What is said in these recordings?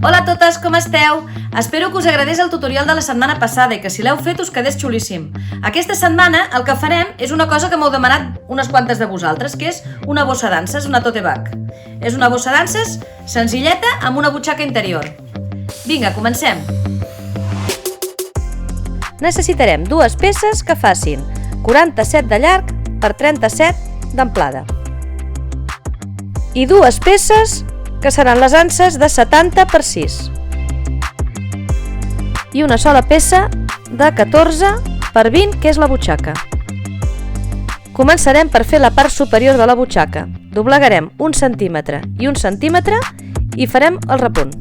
Hola a totes, com esteu? Espero que us agradés el tutorial de la setmana passada i que si l'heu fet us quedés xulíssim. Aquesta setmana el que farem és una cosa que m'heu demanat unes quantes de vosaltres, que és una bossa danses, una tote bag. És una bossa danses senzilleta amb una butxaca interior. Vinga, comencem! Necessitarem dues peces que facin 47 de llarg per 37 d'amplada. I dues peces que seran les anses de 70 per 6. I una sola peça de 14 per 20, que és la butxaca. Començarem per fer la part superior de la butxaca. Doblegarem 1 centímetre i 1 centímetre i farem el repunt.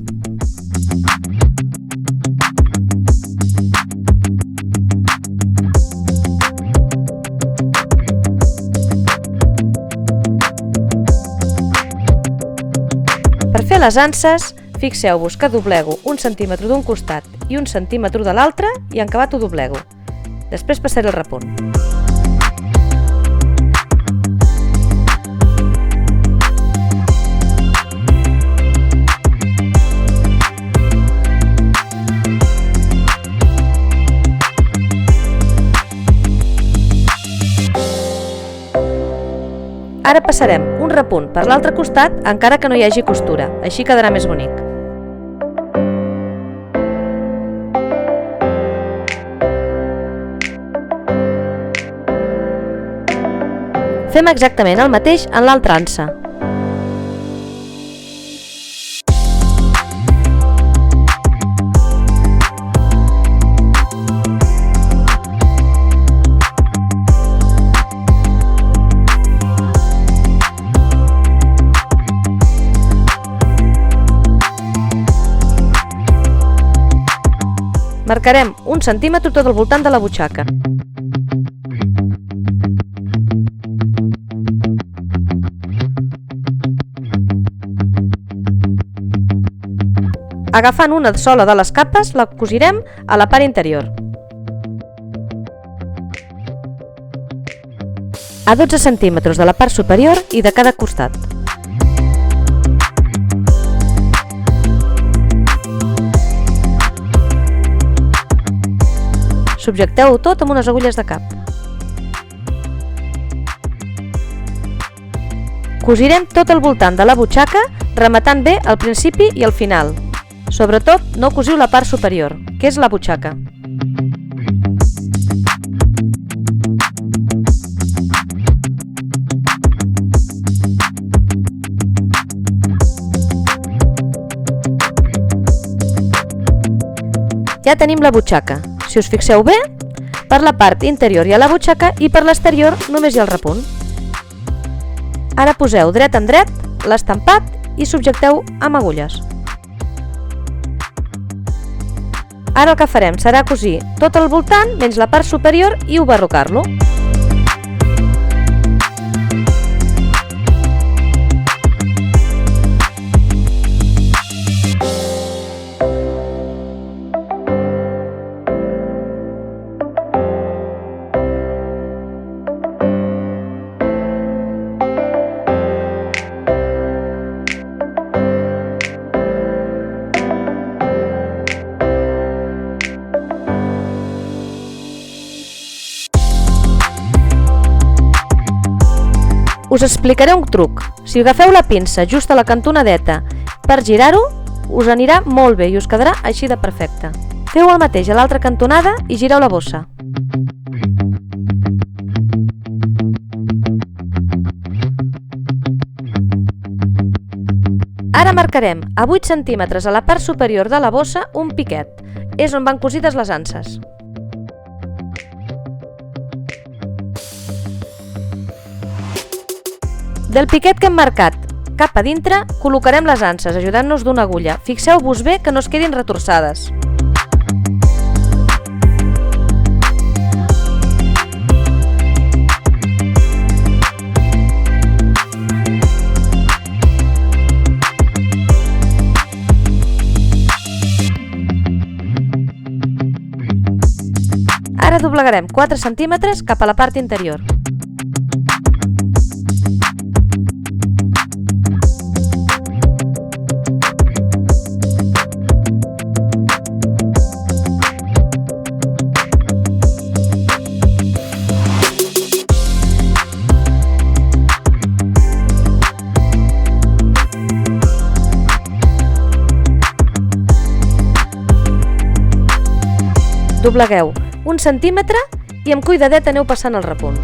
Per fer les anses, fixeu-vos que doblego 1 centímetre d'un costat i 1 centímetre de l'altre i en acabat ho doblego. Després passaré el repunt. Ara passarem un repunt per l'altre costat encara que no hi hagi costura, així quedarà més bonic. Fem exactament el mateix en l'altra ansa. Marcarem 1 centímetre tot al voltant de la butxaca. Agafant una sola de les capes, la cosirem a la part interior. A 12 centímetres de la part superior i de cada costat. Subjecteu-ho tot amb unes agulles de cap. Cosirem tot el voltant de la butxaca, rematant bé al principi i al final. Sobretot, no cosiu la part superior, que és la butxaca. Ja tenim la butxaca. Si us fixeu bé, per la part interior hi ha la butxaca i per l'exterior només hi ha el repunt. Ara poseu dret en dret l'estampat i subjecteu amb agulles. Ara el que farem serà cosir tot el voltant menys la part superior i oberrocar-lo. Us explicaré un truc. Si agafeu la pinça just a la cantonadeta per girar-ho, us anirà molt bé i us quedarà així de perfecte. Feu el mateix a l'altra cantonada i gireu la bossa. Ara marcarem a 8 centímetres a la part superior de la bossa un piquet. És on van cosides les anses. Del piquet que hem marcat cap a dintre, col·locarem les anses ajudant-nos d'una agulla. Fixeu-vos bé que no es quedin retorçades. Ara doblegarem 4 centímetres cap a la part interior. Doblegueu 1 centímetre i amb cuidadet aneu passant el repunt.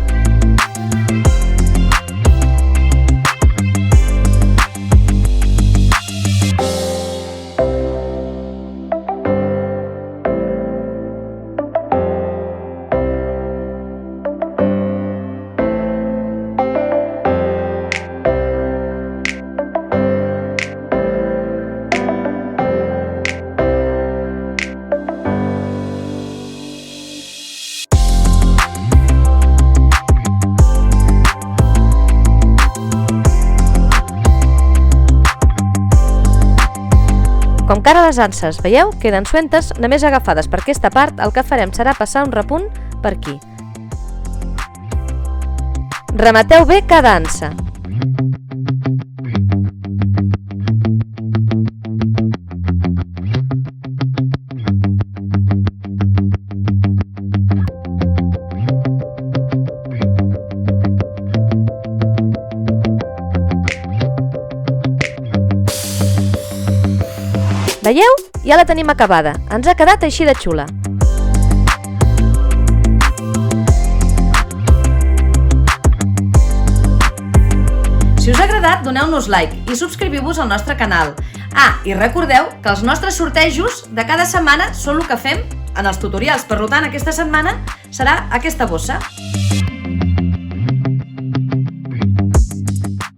Com que ara les anses, veieu, queden suentes, només agafades per aquesta part, el que farem serà passar un repunt per aquí. Remeteu bé cada ansa. Veieu? Ja la tenim acabada. Ens ha quedat així de xula. Si us ha agradat, doneu-nos like i subscriviu-vos al nostre canal. I recordeu que els nostres sortejos de cada setmana són el que fem en els tutorials. Per tant, aquesta setmana serà aquesta bossa.